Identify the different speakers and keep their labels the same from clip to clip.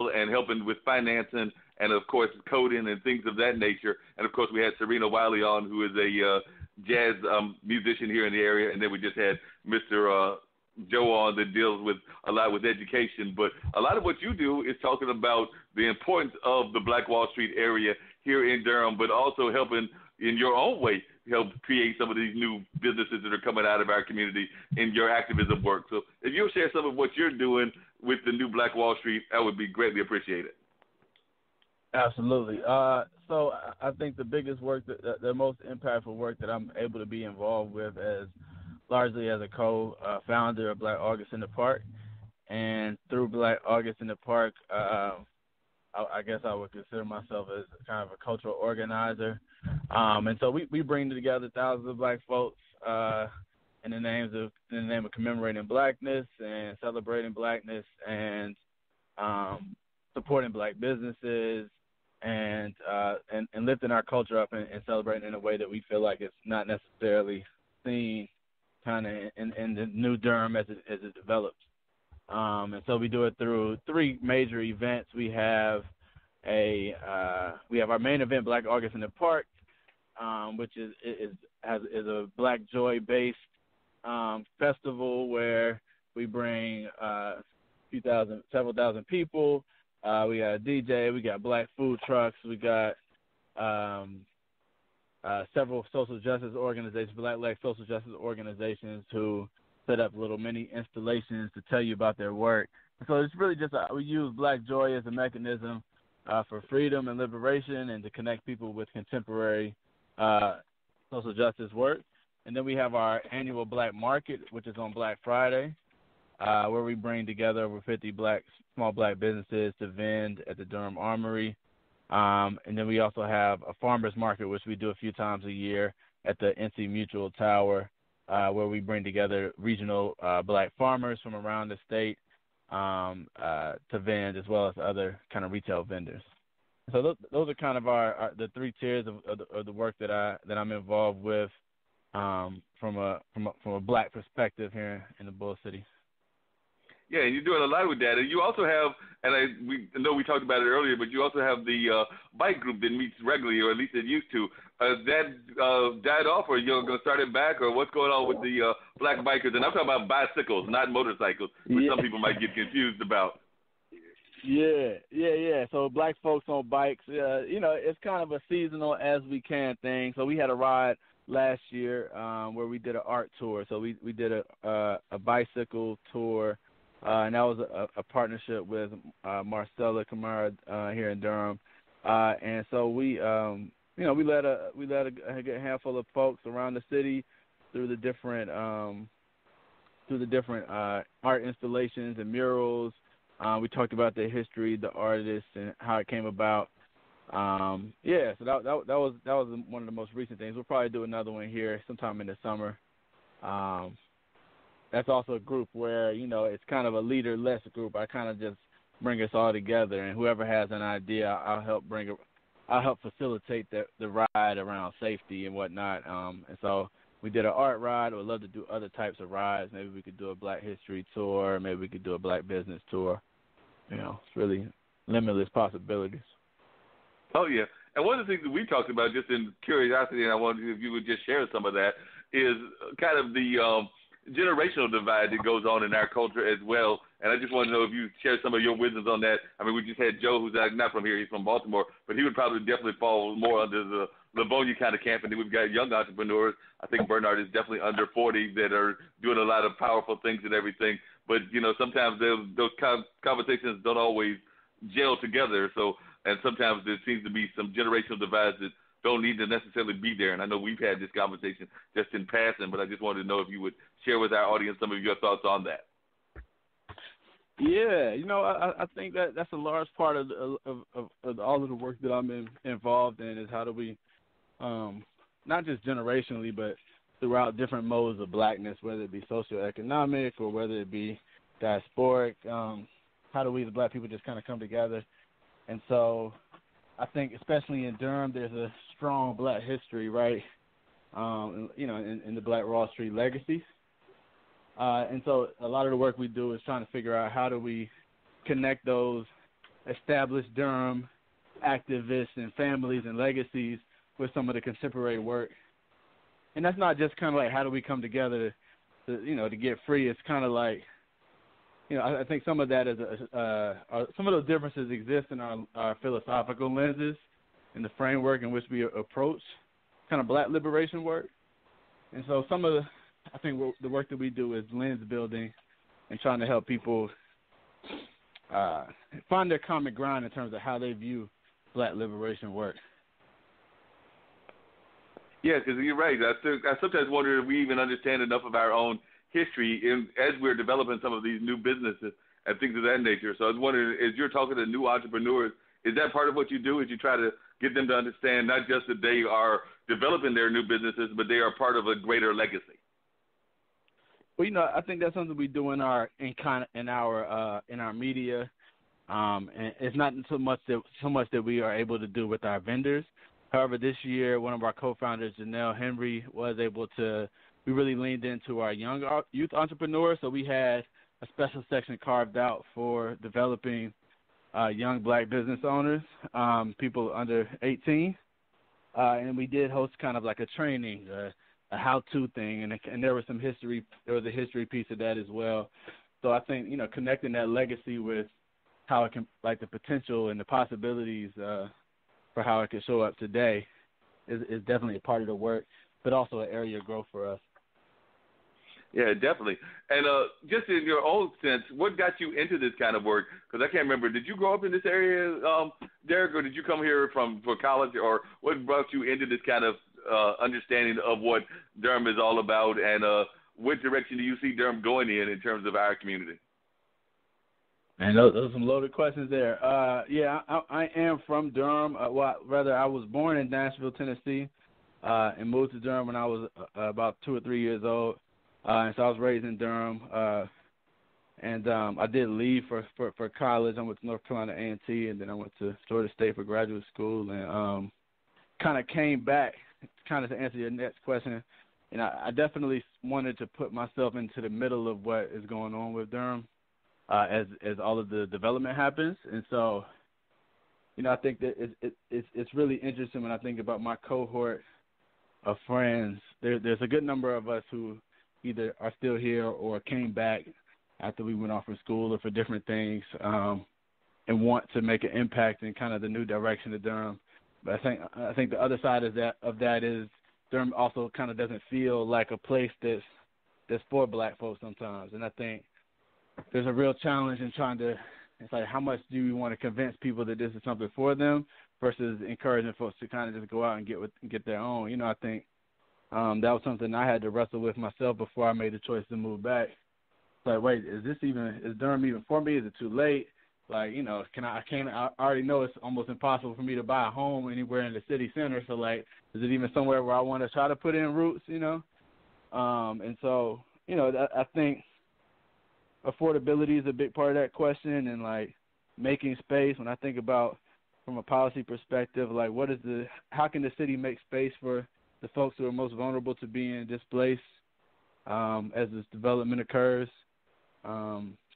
Speaker 1: and helping with financing and, of course, coding and things of that nature. And, of course, we had Serena Wiley on, who is a jazz musician here in the area. And then we just had Mr. Joe on that deals with a lot with education. But a lot of what you do is talking about the importance of the Black Wall Street area here in Durham, but also helping in your own way help create some of these new businesses that are coming out of our community in your activism work. So if you'll share some of what you're doing with the new Black Wall Street, that would be greatly appreciated.
Speaker 2: Absolutely. So I think the biggest work, the most impactful work that I'm able to be involved with largely as a co-founder of Black August in the Park. And through Black August in the Park, I guess I would consider myself as kind of a cultural organizer. And so we bring together thousands of Black folks in the name of commemorating Blackness and celebrating Blackness and supporting Black businesses and lifting our culture up and celebrating in a way that we feel like it's not necessarily seen kind of in the new Durham as it develops. And so we do it through three major events. We have our main event, Black August in the Park, which is a Black Joy based festival where we bring several thousand people. We got a DJ, we got Black food trucks, we got several social justice organizations, Black-led social justice organizations who set up little mini installations to tell you about their work. So it's really just we use Black Joy as a mechanism for freedom and liberation and to connect people with contemporary social justice work. And then we have our annual Black Market, which is on Black Friday, where we bring together over 50 small Black businesses to vend at the Durham Armory. And then we also have a farmers market, which we do a few times a year at the NC Mutual Tower, where we bring together regional Black farmers from around the state to vend, as well as other kind of retail vendors. So those are kind of the three tiers of the work that I'm involved with from a Black perspective here in the Bull City.
Speaker 1: Yeah, and you're doing a lot with that. And you also have, we know we talked about it earlier, but you also have the bike group that meets regularly, or at least it used to. That died off, or you're going to start it back, or what's going on with the Black bikers? And I'm talking about bicycles, not motorcycles, which some people might get confused about.
Speaker 2: Yeah. So Black folks on bikes, it's kind of a seasonal as we can thing. So we had a ride last year where we did an art tour. So we did a bicycle tour. And that was a partnership with Marcella Camara here in Durham, and so we led a good handful of folks around the city through the different art installations and murals. We talked about the history, the artists, and how it came about. So that was one of the most recent things. We'll probably do another one here sometime in the summer. That's also a group where, it's kind of a leader-less group. I kind of just bring us all together, and whoever has an idea, I'll help facilitate the ride around safety and whatnot. And so we did an art ride. I would love to do other types of rides. Maybe we could do a Black history tour. Maybe we could do a Black business tour. It's really limitless possibilities.
Speaker 1: Oh, yeah. And one of the things that we talked about, just in curiosity, and I wondered if you would just share some of that, is kind of the generational divide that goes on in our culture as well. And I just want to know if you share some of your wisdoms on that. I mean, we just had Joe, who's not from here, he's from Baltimore, but he would probably definitely fall more under the Livonia kind of camp. And then we've got young entrepreneurs. I think Benard is definitely under 40 that are doing a lot of powerful things and everything. But, sometimes those conversations don't always gel together. So, and sometimes there seems to be some generational divides that don't need to necessarily be there. And I know we've had this conversation just in passing, but I just wanted to know if you would share with our audience some of your thoughts on that.
Speaker 2: Yeah, I think that's a large part of all of the work that I'm involved in is how do we, not just generationally, but throughout different modes of Blackness, whether it be socioeconomic or whether it be diasporic, how do we as Black people just kind of come together? And so I think especially in Durham, there's a strong Black history, right? In the Black Wall Street legacies. And so a lot of the work we do is trying to figure out how do we connect those established Durham activists and families and legacies with some of the contemporary work. And that's not just kind of like how do we come together to get free. It's kind of like, I think some of that is some of those differences exist in our philosophical lenses and the framework in which we approach kind of black liberation work. And so I think the work that we do is lens building and trying to help people find their common ground in terms of how they view black liberation work.
Speaker 1: Yeah, because you're right. I sometimes wonder if we even understand enough of our own history as we're developing some of these new businesses and things of that nature. So I was wondering, as you're talking to new entrepreneurs, is that part of what you do? Is you try to get them to understand not just that they are developing their new businesses, but they are part of a greater legacy?
Speaker 2: Well, I think that's something we do in our media, and it's not so much that we are able to do with our vendors. However, this year, one of our co-founders, Janelle Henry, we really leaned into our young youth entrepreneurs. So we had a special section carved out for developing young black business owners, people under 18. And we did host kind of like a training, a how-to thing, and there was a history piece of that as well. So I think, connecting that legacy with how it can, like the potential and the possibilities for how it can show up today is definitely a part of the work, but also an area of growth for us.
Speaker 1: Yeah, definitely. And just in your own sense, what got you into this kind of work? Because I can't remember, did you grow up in this area, Derek, or did you come here for college, or what brought you into this kind of understanding of what Durham is all about, and what direction do you see Durham going in terms of our community?
Speaker 2: Man, those are some loaded questions there. Yeah, I am from Durham. I was born in Nashville, Tennessee, and moved to Durham when I was about 2 or 3 years old. And so I was raised in Durham, and I did leave for college. I went to North Carolina A&T, and then I went to Georgia State for graduate school, and kind of came back, kind of to answer your next question. And I definitely wanted to put myself into the middle of what is going on with Durham as all of the development happens. And so, I think that it's really interesting when I think about my cohort of friends. There's a good number of us who either are still here or came back after we went off from school or for different things, and want to make an impact in kind of the new direction of Durham. But I think the other side of that is Durham also kind of doesn't feel like a place that's for black folks sometimes. And I think there's a real challenge in it's like, how much do you want to convince people that this is something for them versus encouraging folks to kind of just go out and get their own. I think that was something I had to wrestle with myself before I made the choice to move back. It's like, wait, is Durham even for me? Is it too late? Like, I already know it's almost impossible for me to buy a home anywhere in the city center. So, like, is it even somewhere where I want to try to put in roots, And so, I think affordability is a big part of that question, and, like, making space. When I think about from a policy perspective, like, how can the city make space for the folks who are most vulnerable to being displaced as this development occurs?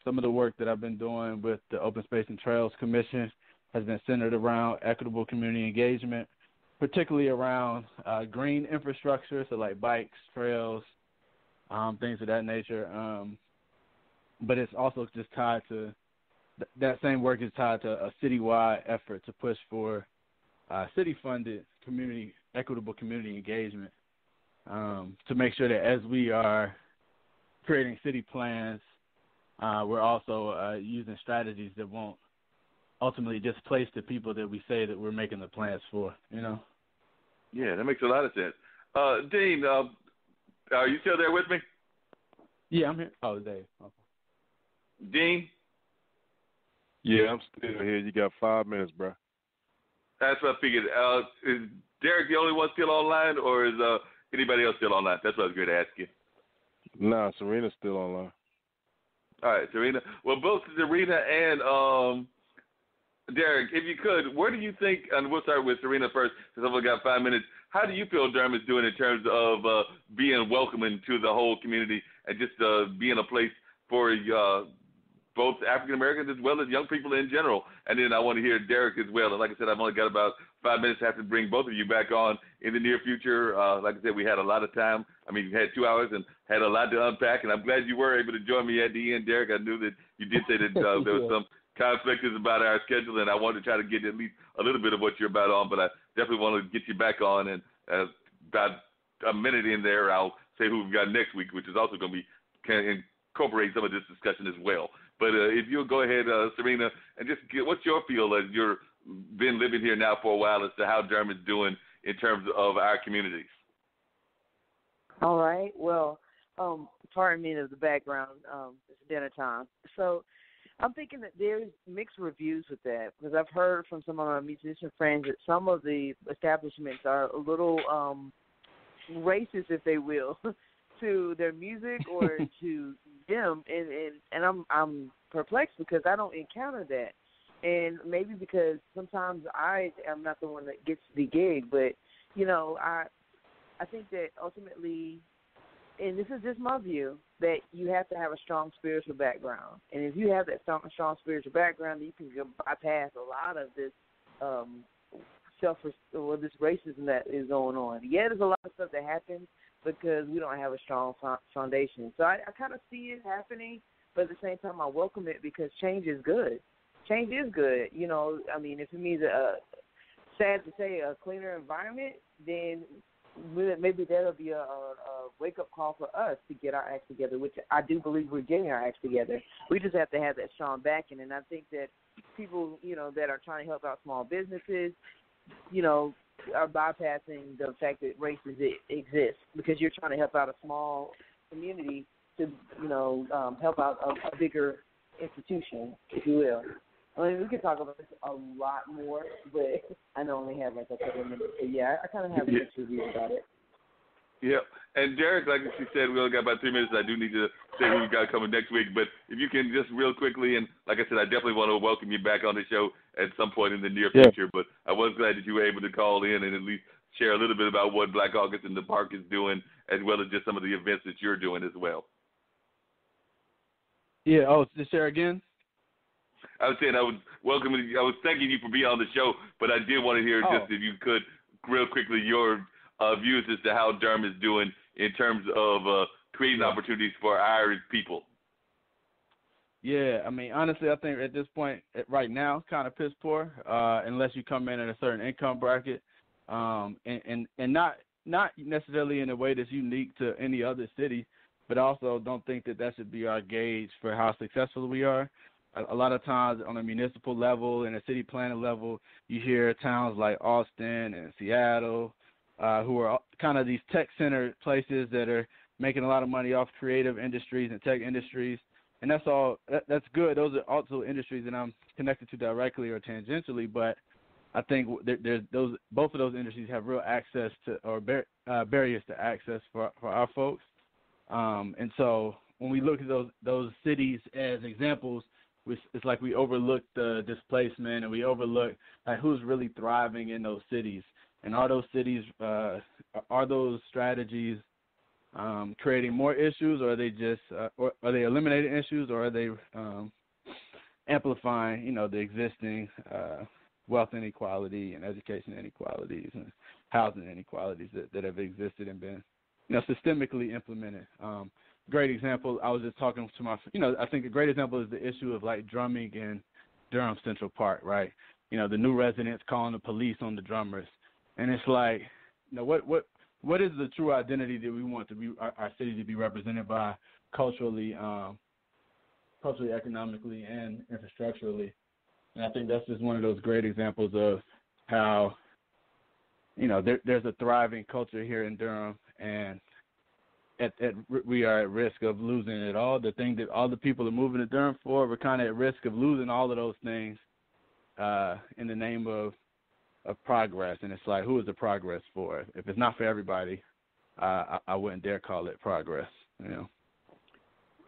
Speaker 2: Some of the work that I've been doing with the Open Space and Trails Commission has been centered around equitable community engagement, particularly around green infrastructure, so like bikes, trails, things of that nature. But it's also just tied to that same work is tied to a citywide effort to push for city-funded equitable community engagement to make sure that as we are creating city plans, we're also using strategies that won't ultimately displace the people that we say that we're making the plans for,
Speaker 1: Yeah, that makes a lot of sense. Dean, are you still there with me?
Speaker 2: Yeah, I'm here. Oh, Dave. Okay.
Speaker 1: Dean?
Speaker 3: Yeah, I'm still here. You got 5 minutes, bro.
Speaker 1: That's what I figured. Is Derek the only one still online, or is anybody else still online? That's what I was going to ask you.
Speaker 3: Nah, Serena's still online.
Speaker 1: All right, Serena. Well, both Serena and Derek, if you could, where do you think, and we'll start with Serena first, because I've only got 5 minutes. How do you feel Durham is doing in terms of being welcoming to the whole community and just being a place for both African Americans as well as young people in general. And then I want to hear Derek as well. And like I said, I've only got about 5 minutes. I have to bring both of you back on in the near future. Like I said, we had a lot of time. I mean, we had 2 hours and had a lot to unpack. And I'm glad you were able to join me at the end, Derek. I knew that you did say that there was some conflict about our schedule, and I wanted to try to get at least a little bit of what you're about on. But I definitely want to get you back on. And about a minute in there, I'll say who we've got next week, which is also going to be can incorporate some of this discussion as well. But if you'll go ahead, Serena, and just what's your feel as you've been living here now for a while as to how Durham is doing in terms of our communities?
Speaker 4: All right. Well, pardon me of the background. It's dinner time. So I'm thinking that there's mixed reviews with that because I've heard from some of my musician friends that some of the establishments are a little racist, if they will, to their music or to them, and I'm perplexed because I don't encounter that, and maybe because sometimes I am not the one that gets the gig, but I think that ultimately, and this is just my view, that you have to have a strong spiritual background, and if you have that strong spiritual background, you can bypass a lot of this this racism that is going on. Yeah, there's a lot of stuff that happens because we don't have a strong foundation. So I kind of see it happening, but at the same time, I welcome it because change is good. Change is good. I mean, if it means sad to say, a cleaner environment, then maybe that'll be a wake-up call for us to get our acts together, which I do believe we're getting our acts together. We just have to have that strong backing, and I think that people, that are trying to help out small businesses, are bypassing the fact that racism exists because you're trying to help out a small community to, help out a bigger institution, if you will. I mean, we could talk about this a lot more, but I know I only have like a couple of minutes. So yeah, I kind of have a mixed review about it.
Speaker 1: Yeah, and Derek, like she said, we only got about 3 minutes. I do need to say who we got coming next week, but if you can just real quickly, and like I said, I definitely want to welcome you back on the show at some point in the near future, but I was glad that you were able to call in and at least share a little bit about what Black August in the Park is doing, as well as just some of the events that you're doing as well.
Speaker 2: Yeah, to share again?
Speaker 1: I was saying I was thanking you for being on the show, but I did want to hear just if you could real quickly your views as to how Durham is doing in terms of creating opportunities for our people.
Speaker 2: Yeah, I mean, honestly, I think at this point, right now, kind of piss poor, unless you come in at a certain income bracket, and not necessarily in a way that's unique to any other city, but also don't think that should be our gauge for how successful we are. A lot of times on a municipal level and a city planning level, you hear towns like Austin and Seattle, who are kind of these tech-centered places that are making a lot of money off creative industries and tech industries. And that's good. Those are also industries that I'm connected to directly or tangentially, but I think both of those industries have real access to or barriers to access for our folks. And so when we look at those cities as examples, it's like we overlook the displacement and we overlook like who's really thriving in those cities. And are those cities, are those strategies creating more issues, or are they just, or are they eliminating issues, or are they amplifying, the existing wealth inequality and education inequalities and housing inequalities that have existed and been, systemically implemented? Great example. I was just talking to my, I think a great example is the issue of like drumming in Durham Central Park, right? The new residents calling the police on the drummers, and it's like, what is the true identity that we want to be our city to be represented by culturally, economically, and infrastructurally? And I think that's just one of those great examples of how, there's a thriving culture here in Durham, and we are at risk of losing it all. The thing that all the people are moving to Durham for, we're kind of at risk of losing all of those things in the name of progress. And it's like, who is the progress for? If it's not for everybody, I wouldn't dare call it progress.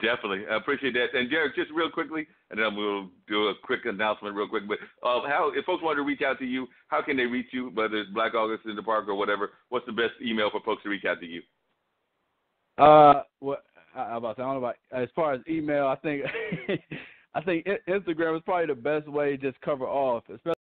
Speaker 1: Definitely. I appreciate that. And Derek, just real quickly, and then we'll do a quick announcement real quick, but how, if folks want to reach out to you, how can they reach you, whether it's Black August in the Park or whatever? What's the best email for folks to reach out to you?
Speaker 2: I don't know about as far as email, I think I think Instagram is probably the best way to just cover off, especially